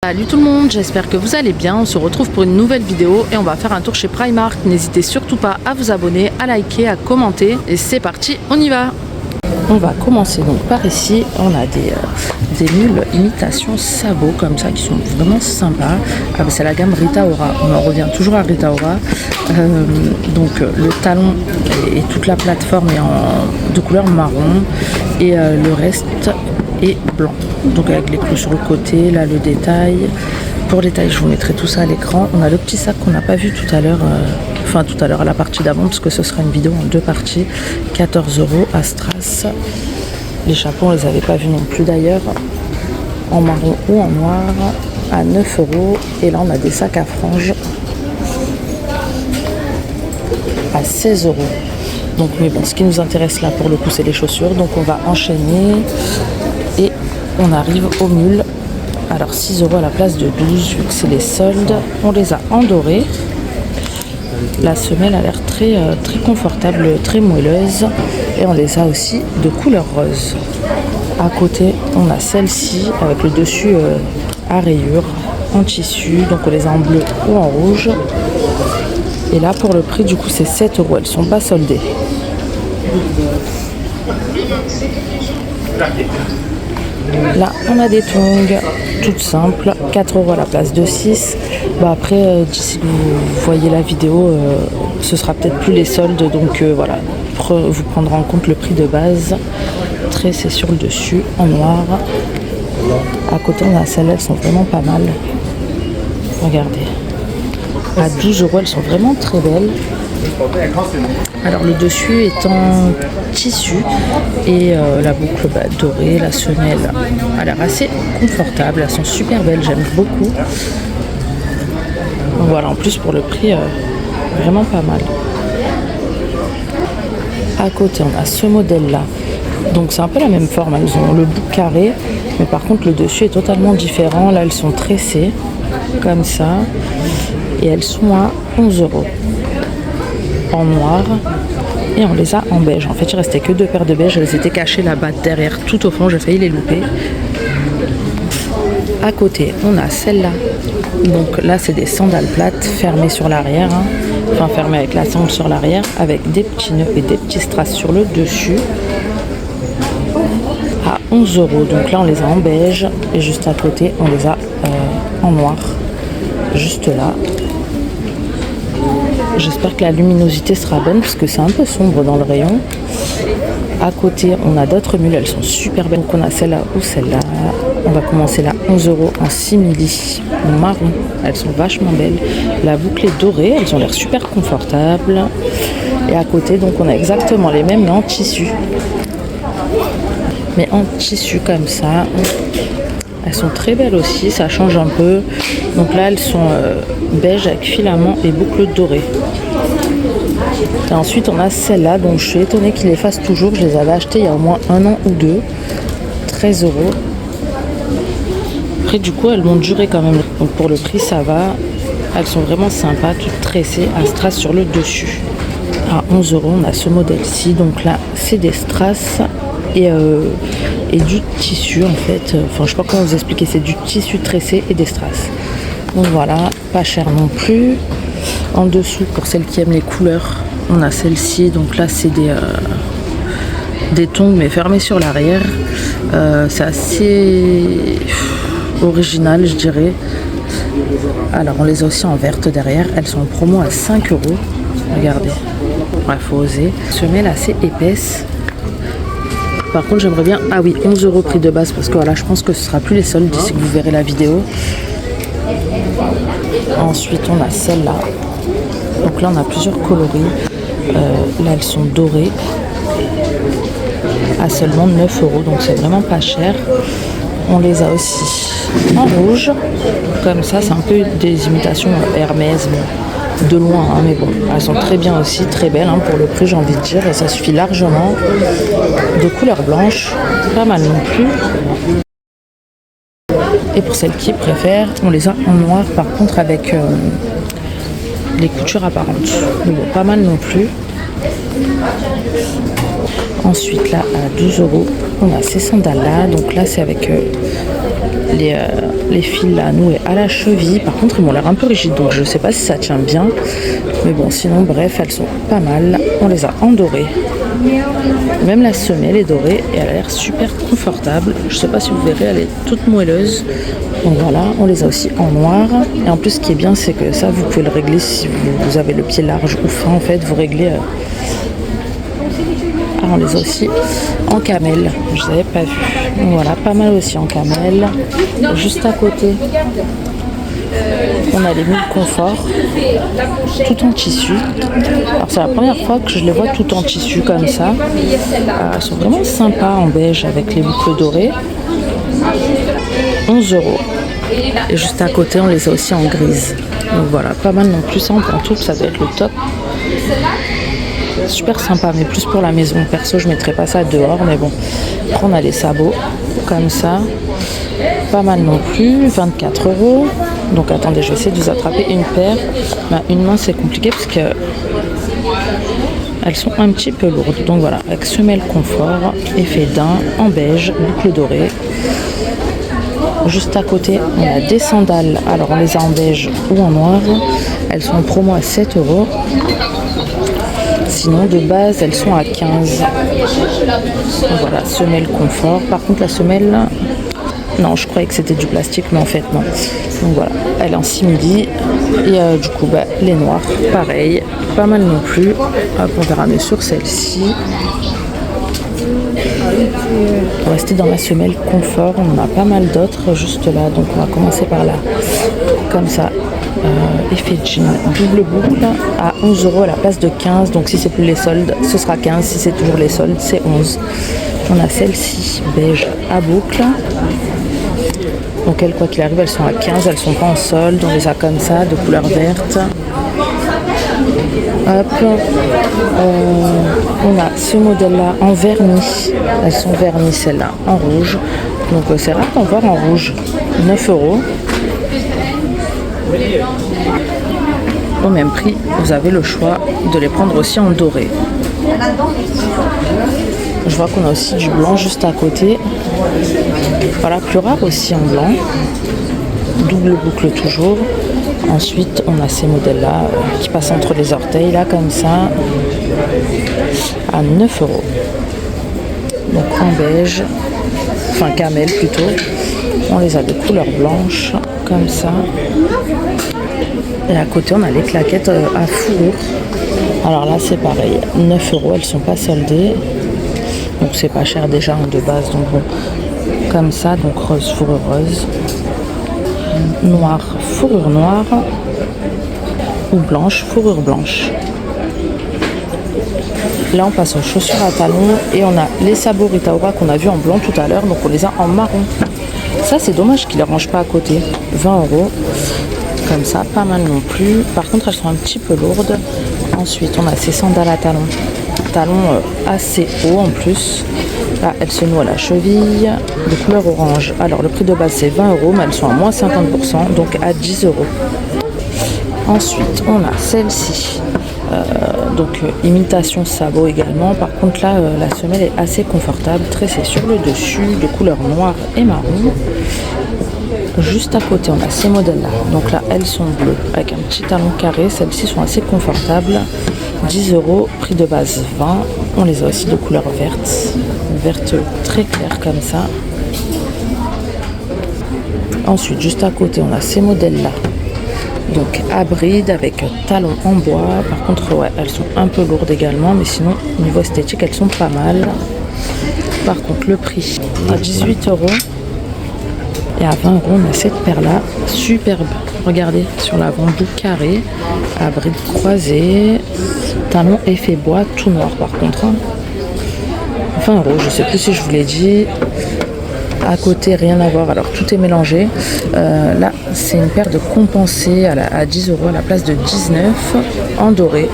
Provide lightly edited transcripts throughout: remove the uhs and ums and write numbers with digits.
Salut tout le monde, j'espère que vous allez bien. On se retrouve pour une nouvelle vidéo et on va faire un tour chez Primark. N'hésitez surtout pas à vous abonner, à liker, à commenter. Et c'est parti, on y va. On va commencer donc par ici. On a des mules imitation sabots comme ça qui sont vraiment sympas. C'est la gamme Rita Ora. On en revient toujours à Rita Ora. Donc le talon et toute la plateforme est de couleur marron et le reste est blanc. Donc avec les clous sur le côté, là le détail. Pour les tailles, je vous mettrai tout ça à l'écran. On a le petit sac qu'on n'a pas vu tout à l'heure, à la partie d'avant, parce que ce sera une vidéo en deux parties. 14 € à Strass. Les chapeaux, on les avait pas vus non plus d'ailleurs, en marron ou en noir, à 9 €. Et là, on a des sacs à franges à 16 €. Donc, mais bon, ce qui nous intéresse là pour le coup, c'est les chaussures. Donc, on va enchaîner et on arrive aux mules. Alors 6 € à la place de 12, vu que c'est les soldes. On les a en doré. La semelle a l'air très confortable, très moelleuse. Et on les a aussi de couleur rose. À côté, on a celle-ci avec le dessus à rayures, en tissu. Donc on les a en bleu ou en rouge. Et là, pour le prix, du coup, c'est 7 €. Elles sont pas soldées. Là, on a des tongs toutes simples, 4 € à la place de 6. Après, d'ici que vous voyez la vidéo, ce sera peut-être plus les soldes. Donc voilà, vous prendrez en compte le prix de base. Tressé sur le dessus, en noir. À côté, on a celles-là, elles sont vraiment pas mal. Regardez. À 12 €, elles sont vraiment très belles. Alors le dessus est en tissu et la boucle dorée, la semelle a l'air assez confortable, elles sont super belles, j'aime beaucoup. Donc voilà, en plus pour le prix, vraiment pas mal. À côté, on a ce modèle là, donc c'est un peu la même forme, elles ont le bout carré, mais par contre le dessus est totalement différent. Là elles sont tressées comme ça et elles sont à 11 € en noir et on les a en beige. En fait il restait que deux paires de beige, elles étaient cachées là-bas derrière tout au fond, j'ai failli les louper. À côté on a celle-là, donc là c'est des sandales plates fermées sur l'arrière, enfin fermées avec la sangle sur l'arrière, avec des petits nœuds et des petits strass sur le dessus, à 11 €. Donc là on les a en beige et juste à côté on les a en noir, juste là. J'espère que la luminosité sera bonne parce que c'est un peu sombre dans le rayon. À côté, on a d'autres mules, elles sont super belles. Donc on a celle-là ou celle-là. On va commencer là, 11 € en simili marron. Elles sont vachement belles. La boucle est dorée, elles ont l'air super confortables. Et à côté, donc on a exactement les mêmes mais en tissu. Mais en tissu comme ça. Elles sont très belles aussi, ça change un peu. Donc là, elles sont beige avec filament et boucle dorée. Et ensuite, on a celle-là, dont je suis étonnée qu'ils les fassent toujours. Je les avais achetées il y a au moins un an ou deux. 13 €. Après, du coup, elles vont durer quand même. Donc pour le prix, ça va. Elles sont vraiment sympas, toutes tressées, à strass sur le dessus. À 11 €, on a ce modèle-ci. Donc là, c'est des strass et du tissu en fait, enfin je sais pas comment vous expliquer, c'est du tissu tressé et des strass. Donc voilà, pas cher non plus. En dessous, pour celles qui aiment les couleurs, on a celle-ci, donc là c'est des tongs mais fermés sur l'arrière. C'est assez original je dirais. Alors on les a aussi en verte derrière, elles sont en promo à 5 €. Regardez, ouais, faut oser. Semelle assez épaisse. Par contre j'aimerais bien, ah oui, 11 € prix de base, parce que voilà, je pense que ce sera plus les soldes d'ici que vous verrez la vidéo. Ensuite on a celle-là, donc là on a plusieurs coloris. Là elles sont dorées à seulement 9 €, donc c'est vraiment pas cher. On les a aussi en rouge, comme ça, c'est un peu des imitations Hermès, bon, de loin, mais bon, elles sont très bien aussi, très belles pour le prix, j'ai envie de dire, et ça suffit largement. De couleur blanche, pas mal non plus. Et pour celles qui préfèrent, on les a en noir, par contre avec les coutures apparentes. Mais bon, pas mal non plus. Ensuite, là, à 12 euros, on a ces sandales-là. Donc là, c'est avec les fils là, noués à la cheville. Par contre, ils m'ont l'air un peu rigides, donc je sais pas si ça tient bien. Mais bon, sinon, bref, elles sont pas mal. On les a en doré. Même la semelle est dorée et elle a l'air super confortable. Je sais pas si vous verrez, elle est toute moelleuse. Donc voilà, on les a aussi en noir. Et en plus, ce qui est bien, c'est que ça, vous pouvez le régler si vous avez le pied large ou fin. En fait, vous réglez. Ah, on les a aussi en camel. Je ne les avais pas vus. Donc voilà, pas mal aussi en camel. Juste à côté, on a les mules confort, tout en tissu. Alors c'est la première fois que je les vois tout en tissu comme ça. Elles sont vraiment sympas en beige avec les boucles dorées. 11 euros. Et juste à côté, on les a aussi en grise. Donc voilà, pas mal non plus. Ça en pantoufle, ça doit être le top. Super sympa, mais plus pour la maison. Perso, je mettrais pas ça dehors, mais bon. Après, on a les sabots comme ça. Pas mal non plus, 24 euros. Donc attendez, je vais essayer de vous attraper une paire. Une main, c'est compliqué parce que elles sont un petit peu lourdes. Donc voilà, avec semelle confort, effet daim en beige, boucle dorée. Juste à côté, on a des sandales. Alors on les a en beige ou en noir. Elles sont en promo à 7 euros. Sinon, de base, elles sont à 15. Donc voilà, semelle confort. Par contre, la semelle, non, je croyais que c'était du plastique, mais en fait, non. Donc voilà, elle est en simili. Et du coup, les noirs, pareil. Pas mal non plus. Hop, on verra mieux sur celle-ci. On va rester dans la semelle confort. On en a pas mal d'autres juste là. Donc on va commencer par là. Comme ça. Effet jean double boucle à 11 euros à la place de 15. Donc si c'est plus les soldes, ce sera 15. Si c'est toujours les soldes, c'est 11. On a celle-ci beige à boucle. Donc elles, quoi qu'il arrive, elles sont à 15. Elles sont pas en solde. On les a comme ça, de couleur verte. Hop. On a ce modèle-là en vernis. Elles sont vernis, celles-là, en rouge. Donc c'est rare d'en voir en rouge. 9 euros. Au même prix, vous avez le choix de les prendre aussi en doré. Je vois qu'on a aussi du blanc juste à côté. Voilà, plus rare aussi en blanc. Double boucle toujours. Ensuite, on a ces modèles-là qui passent entre les orteils, là, comme ça, à 9 euros. Donc en beige, enfin camel plutôt. On les a de couleur blanche, comme ça. Et à côté, on a les claquettes à fourrure. Alors là, c'est pareil, 9 euros, elles sont pas soldées. Donc c'est pas cher déjà de base. Donc bon, comme ça, donc rose, fourrure rose. Noir, fourrure noire. Ou blanche, fourrure blanche. Là, on passe aux chaussures à talons. Et on a les sabots Rita Ora qu'on a vu en blanc tout à l'heure. Donc on les a en marron. Ça, c'est dommage qu'ils ne les rangent pas à côté. 20 euros. Comme ça, pas mal non plus. Par contre, elles sont un petit peu lourdes. Ensuite, on a ces sandales à talons. Talons assez hauts en plus. Là, elles se nouent à la cheville. De couleur orange. Alors, le prix de base, c'est 20 euros, mais elles sont à moins 50%, donc à 10 euros. Ensuite, on a celle-ci. Donc, imitation sabot également. Par contre, là, la semelle est assez confortable. Tressée sur le dessus, de couleur noire et marron. Juste à côté, on a ces modèles-là. Donc là, elles sont bleues avec un petit talon carré. Celles-ci sont assez confortables. 10 euros, prix de base 20. On les a aussi de couleur verte. Verte très claire comme ça. Ensuite, juste à côté, on a ces modèles-là. Donc à bride avec talons en bois. Par contre, ouais, elles sont un peu lourdes également. Mais sinon, au niveau esthétique, elles sont pas mal. Par contre, le prix à 18 euros. Et à 20 euros, on a cette paire-là, superbe. Regardez, sur l'avant, boucle carré, à bride croisée, talon effet bois, tout noir par contre. 20 euros, je ne sais plus si je vous l'ai dit. À côté, rien à voir, alors tout est mélangé. Là, c'est une paire de compensés à 10 euros à la place de 19 en doré.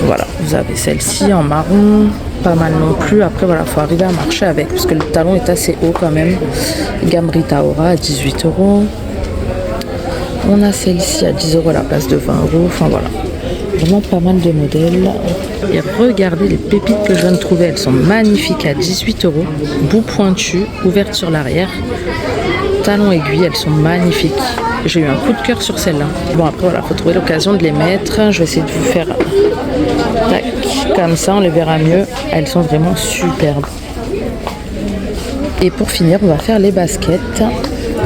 Voilà, vous avez celle-ci en marron. Pas mal non plus. Après, voilà, faut arriver à marcher avec parce que le talon est assez haut quand même. Gamme Rita Ora à 18 euros. On a celle-ci à 10 euros à la place de 20 euros. Enfin voilà. vraiment pas mal de modèles. Et regardez les pépites que je viens de trouver. Elles sont magnifiques à 18 €. Bout pointu, ouverte sur l'arrière. Talons aiguilles, elles sont magnifiques. J'ai eu un coup de cœur sur celle-là. Bon, après, voilà, faut trouver l'occasion de les mettre. Je vais essayer de vous faire... Tac, comme ça, on les verra mieux. Elles sont vraiment superbes. Et pour finir, on va faire les baskets.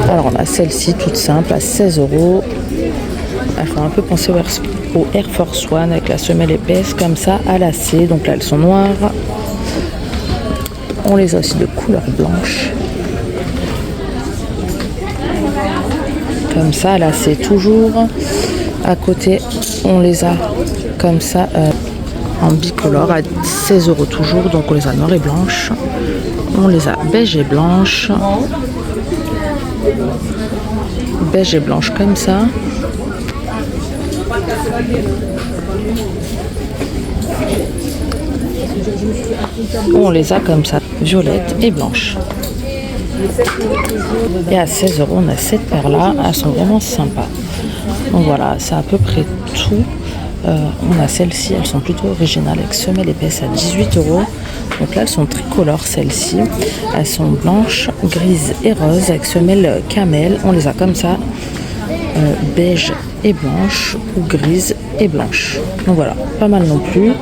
Alors, on a celle-ci, toute simple, à 16 €. Elles font un peu penser au Air Force One avec la semelle épaisse, comme ça, à lacets. Donc là, elles sont noires. On les a aussi de couleur blanche. Comme ça, à lacets toujours. À côté, on les a comme ça, en bicolore, à 16 € toujours. Donc on les a noires et blanches. On les a beige et blanches. Beige et blanche comme ça. On les a comme ça, violettes et blanches. Et à 16 €, on a cette paire-là. Elles sont vraiment sympas. Donc voilà, c'est à peu près tout. On a celles-ci, elles sont plutôt originales avec semelle épaisse à 18 €. Donc là, elles sont tricolores, celles-ci. Elles sont blanches, grises et roses avec semelle camel. On les a comme ça, beige et blanche ou grise et blanche. Donc voilà, pas mal non plus.